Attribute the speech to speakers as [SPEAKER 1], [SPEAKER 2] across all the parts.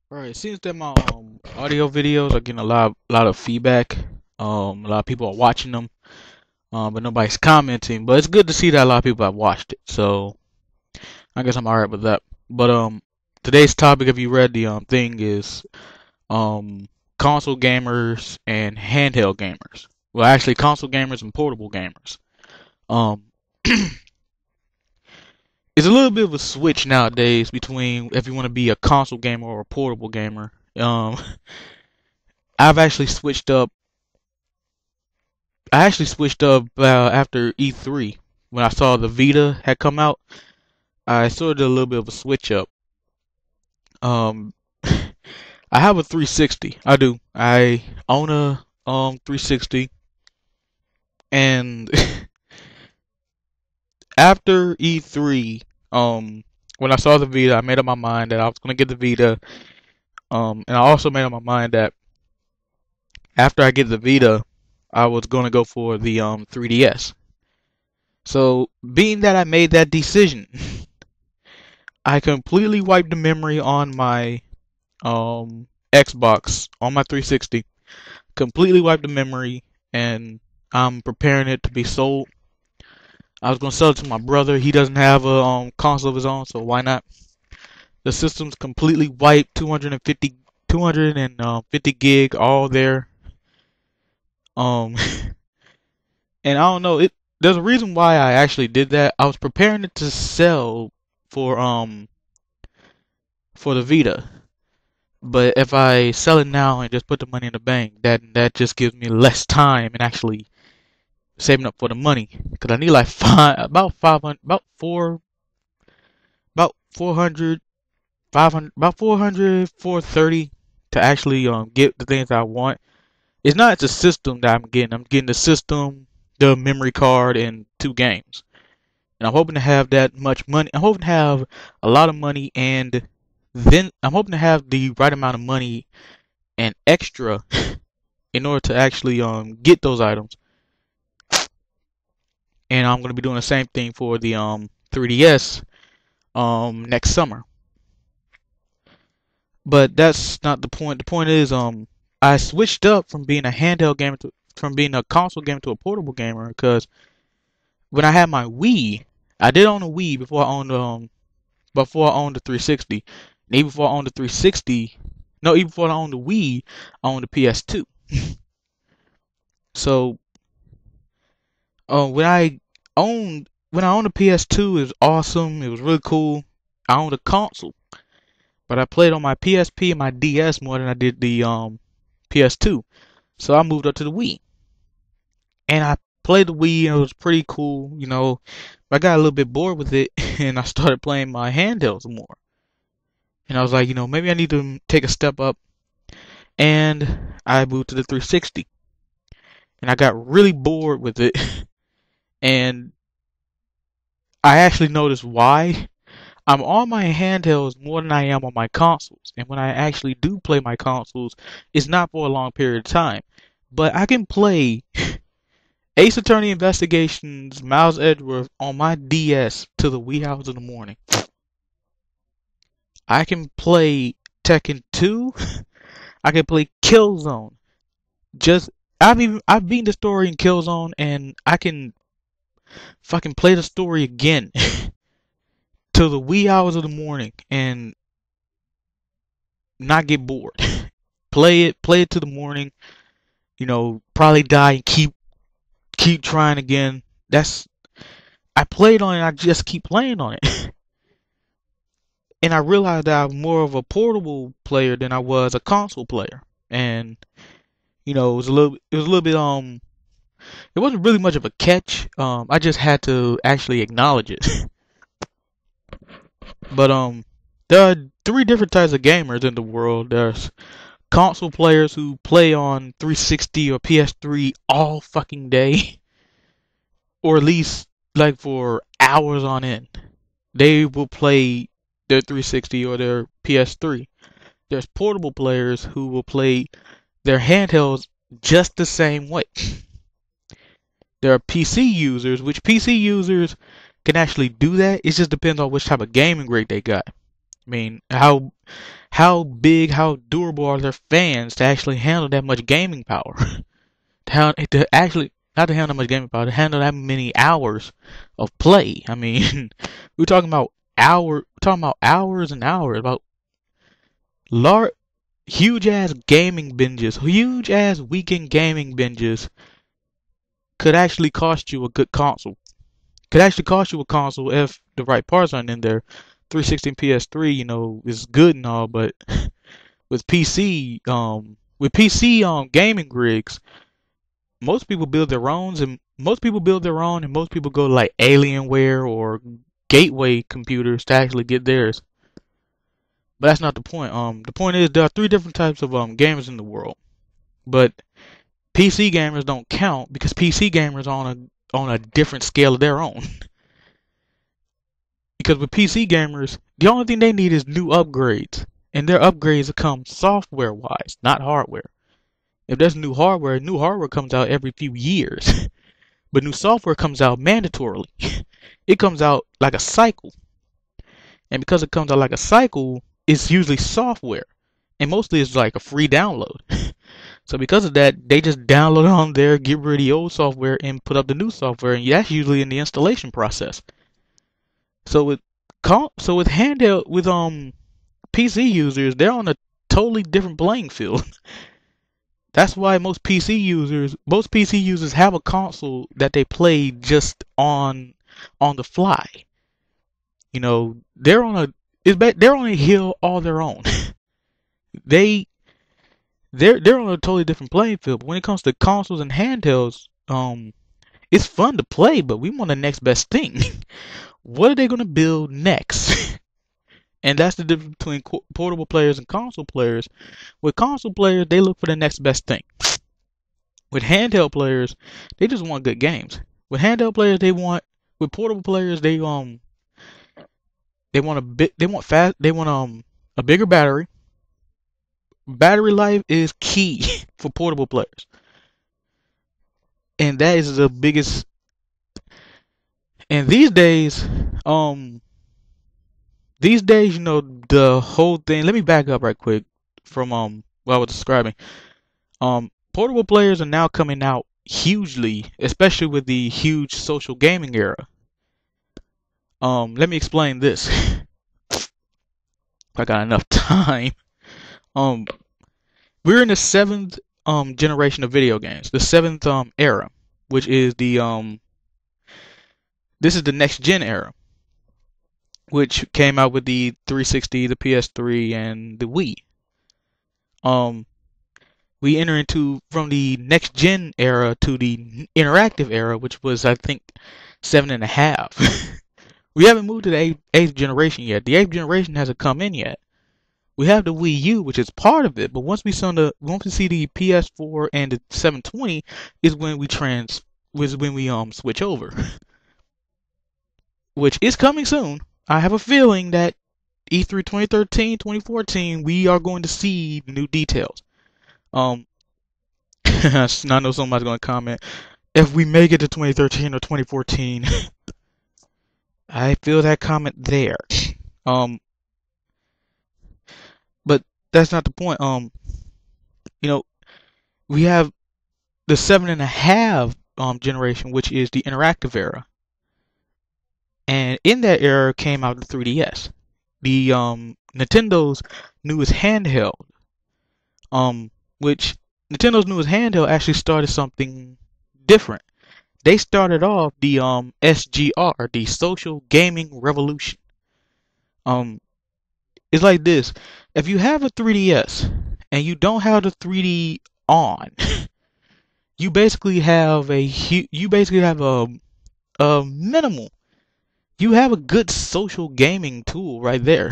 [SPEAKER 1] Right, seems that my audio videos are getting a lot of feedback. A lot of people are watching them, but nobody's commenting. But it's good to see that a lot of people have watched it. So I guess I'm alright with that. But today's topic, if you read the thing, is um console gamers and handheld gamers. Well, actually, console gamers and portable gamers. Um, it's a little bit of a switch nowadays between if you want to be a console gamer or a portable gamer. Um, I've actually switched up. I actually switched up after E3 when I saw the Vita had come out. I sort of did a little bit of a switch up. Um, I have a 360. I do. I own a 360, and after E3, when I saw the Vita, I made up my mind that I was gonna get the Vita. And I also made up my mind that after I get the Vita, I was gonna go for the 3DS. So, being that I made that decision, I completely wiped the memory on my Xbox on my 360. Completely wiped the memory, and I'm preparing it to be sold. I was gonna sell it to my brother. He doesn't have a console of his own, so why not? The system's completely wiped. 250 gig, all there. Um, and I don't know. There's a reason why I actually did that. I was preparing it to sell for for the Vita. But if I sell it now and just put the money in the bank, that just gives me less time and actually saving up for the money. Because I need like about 500, about 400, 500, about 400, 430 to actually get the things I want. It's not the system that I'm getting. I'm getting the system, the memory card, and 2 games. And I'm hoping to have that much money. I'm hoping to have a lot of money, and then I'm hoping to have the right amount of money and extra in order to actually get those items. And I'm gonna be doing the same thing for the 3DS next summer. But that's not the point. The point is I switched up from being a handheld gamer from being a console gamer to a portable gamer because when I had my Wii, I did own a Wii before I owned the 360. And even before I owned the 360, no, even before I owned the Wii, I owned the PS2. So, when I owned the PS2, it was awesome. It was really cool. I owned a console, but I played on my PSP and my DS more than I did the PS2. So I moved up to the Wii, and I played the Wii, and it was pretty cool. I got a little bit bored with it, and I started playing my handhelds more. And I was like, maybe I need to take a step up, and I moved to the 360. And I got really bored with it, and I actually noticed why. I'm on my handhelds more than I am on my consoles. And when I actually do play my consoles, it's not for a long period of time. But I can play Ace Attorney Investigations, Miles Edgeworth on my DS to the wee hours of the morning. I can play Tekken 2. I can play Killzone. I've beaten the story in Killzone, and I can fucking play the story again till the wee hours of the morning and not get bored. play it to the morning. Probably die and keep trying again. I played on it. I just keep playing on it, and I realized that I'm more of a portable player than I was a console player. And it was a little bit it wasn't really much of a catch. I just had to actually acknowledge it. But there are 3 different types of gamers in the world. There's console players who play on 360 or PS3 all fucking day, or at least like for hours on end. They will play their 360 or their PS3. There's portable players who will play their handhelds just the same way. There are PC users, which PC users can actually do that. It just depends on which type of gaming rig they got. I mean, how big, how durable are their fans to actually handle that much gaming power? To actually not to handle that much gaming power, to handle that many hours of play. I mean, we're talking about hours and hours, about large, huge ass gaming binges, huge ass weekend gaming binges could actually cost you a good console. Could actually cost you a console if the right parts aren't in there. 360 and PS3, is good and all, but with PC gaming rigs, most people build their own, and most people go to like Alienware or Gateway computers to actually get theirs. But that's not the point. The point is there are three different types of gamers in the world, but PC gamers don't count because PC gamers are on a different scale of their own. Because with PC gamers, the only thing they need is new upgrades, and their upgrades come software wise, not hardware. If there's new hardware comes out every few years. But new software comes out mandatorily. It comes out like a cycle. And because it comes out like a cycle, it's usually software. And mostly it's like a free download. So because of that, they just download it on there, get rid of the old software, and put up the new software. And that's usually in the installation process. So with PC users, they're on a totally different playing field. That's why most PC users have a console that they play just on the fly. They're on a hill all their own. they they're on a totally different playing field. But when it comes to consoles and handhelds, it's fun to play, but we want the next best thing. What are they gonna build next? And that's the difference between portable players and console players. With console players, they look for the next best thing. With handheld players, they just want good games. With handheld players, with portable players, they want a bigger battery. Battery life is key for portable players. And that is the biggest. And these days, the whole thing. Let me back up right quick from what I was describing. Portable players are now coming out hugely, especially with the huge social gaming era. Let me explain this. If I got enough time. We're in the seventh generation of video games, the seventh era, which is this is the next gen era, which came out with the 360, the PS3, and the Wii. We enter from the next gen era to the interactive era, which was, I think, 7.5. We haven't moved to the eighth generation yet. The eighth generation hasn't come in yet. We have the Wii U, which is part of it, but once we see the PS4 and the 720, is when we switch over, which is coming soon. I have a feeling that E3 2013, 2014, we are going to see new details. I know somebody's going to comment, if we make it to 2013 or 2014. I feel that comment there. But that's not the point. We have the 7.5 generation, which is the interactive era. And in that era came out the 3DS, the Nintendo's newest handheld. Which Nintendo's newest handheld actually started something different. They started off the SGR, the Social Gaming Revolution. It's like this: if you have a 3DS and you don't have the 3D on, you basically have a minimal. You have a good social gaming tool right there.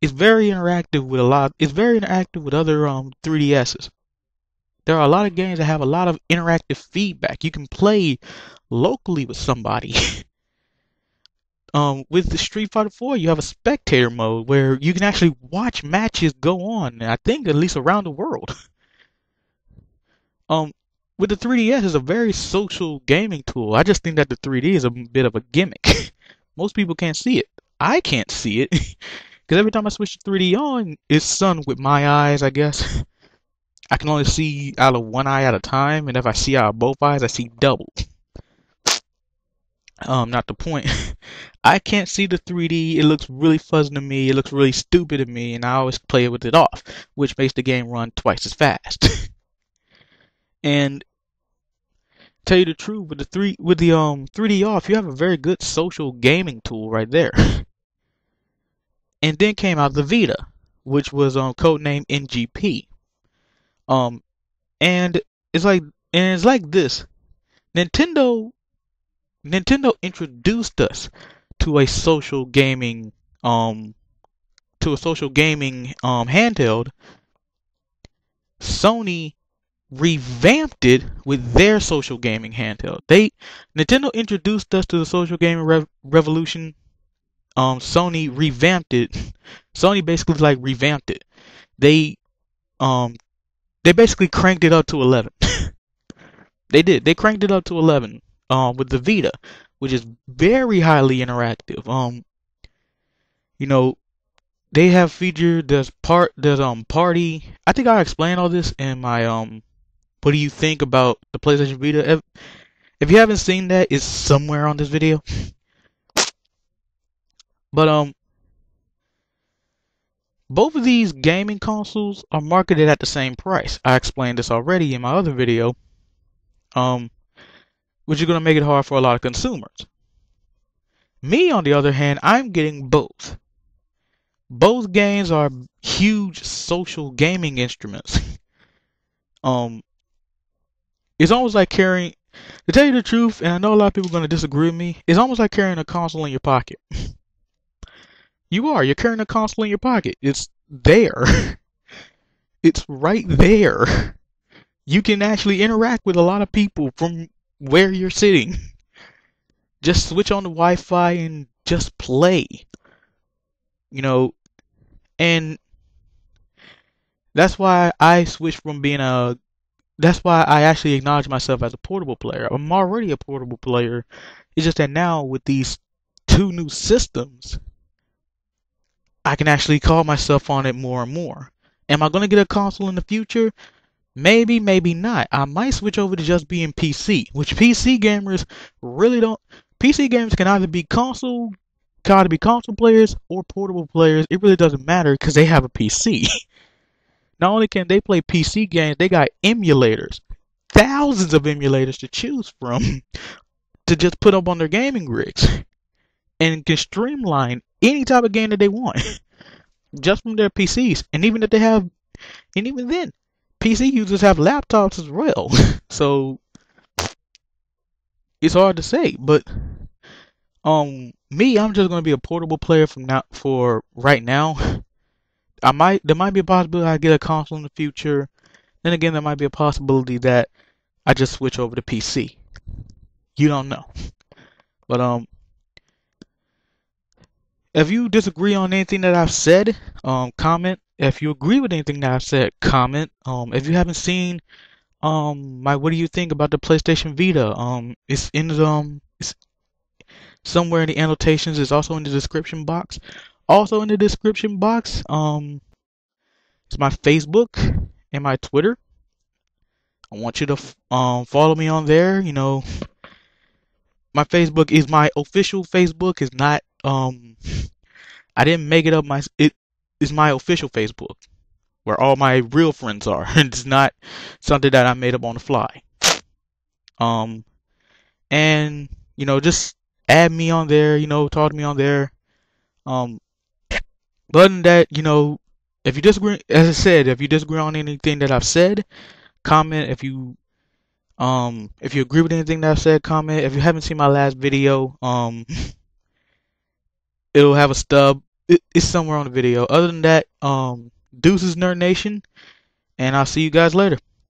[SPEAKER 1] It's very interactive with other 3DSs. There are a lot of games that have a lot of interactive feedback. You can play locally with somebody. With the Street Fighter 4, you have a spectator mode where you can actually watch matches go on. I think at least around the world. With the 3DS, it's a very social gaming tool. I just think that the 3D is a bit of a gimmick. Most people can't see it. I can't see it. Because every time I switch to 3D on, it's sun with my eyes, I guess. I can only see out of one eye at a time, and if I see out of both eyes, I see double. Not the point. I can't see the 3D. It looks really fuzzy to me. It looks really stupid to me, and I always play it with it off, which makes the game run twice as fast. And tell you the truth, with the 3D off, you have a very good social gaming tool right there. And then came out the Vita, which was codenamed NGP. Um, and it's like this. Nintendo introduced us to a social gaming handheld. Sony revamped it with their social gaming handheld. Nintendo introduced us to the social gaming revolution. Sony revamped it. Sony basically like revamped it. They basically cranked it up to 11. They did. They cranked it up to 11 with the Vita, which is very highly interactive. You know, they have featured there's party. I think I explained all this in my what do you think about the PlayStation Vita? If you haven't seen that, it's somewhere on this video. But both of these gaming consoles are marketed at the same price. I explained this already in my other video. Which is going to make it hard for a lot of consumers. Me, on the other hand, I'm getting both. Both games are huge social gaming instruments. It's almost like carrying, to tell you the truth, and I know a lot of people are going to disagree with me, it's almost like carrying a console in your pocket. You're carrying a console in your pocket. It's there. It's right there. You can actually interact with a lot of people from where you're sitting. Just switch on the Wi-Fi and just play. And that's why I switched from that's why I actually acknowledge myself as a portable player. I'm already a portable player. It's just that now with these two new systems, I can actually call myself on it more and more. Am I going to get a console in the future? Maybe, maybe not. I might switch over to just being PC, which PC gamers really don't. PC gamers can either be console players or portable players. It really doesn't matter because they have a PC. Not only can they play PC games, they got emulators, thousands of emulators to choose from to just put up on their gaming rigs, and can streamline any type of game that they want just from their PCs. And even then, PC users have laptops as well. So it's hard to say, but me, I'm just gonna be a portable player for right now. There might be a possibility I get a console in the future. Then again, there might be a possibility that I just switch over to PC. You don't know. But if you disagree on anything that I've said, comment. If you agree with anything that I've said, comment. If you haven't seen my what do you think about the PlayStation Vita? It's somewhere in the annotations. It's also in the description box. Also in the description box, it's my Facebook and my Twitter. I want you to follow me on there. My Facebook is my official Facebook. It's not I didn't make it up. It is my official Facebook where all my real friends are. It's not something that I made up on the fly. And just add me on there. Talk to me on there. But other than that, if you disagree, as I said, if you disagree on anything that I've said, comment. If you agree with anything that I've said, comment. If you haven't seen my last video, it'll have a stub. It's somewhere on the video. Other than that, deuces, Nerd Nation, and I'll see you guys later.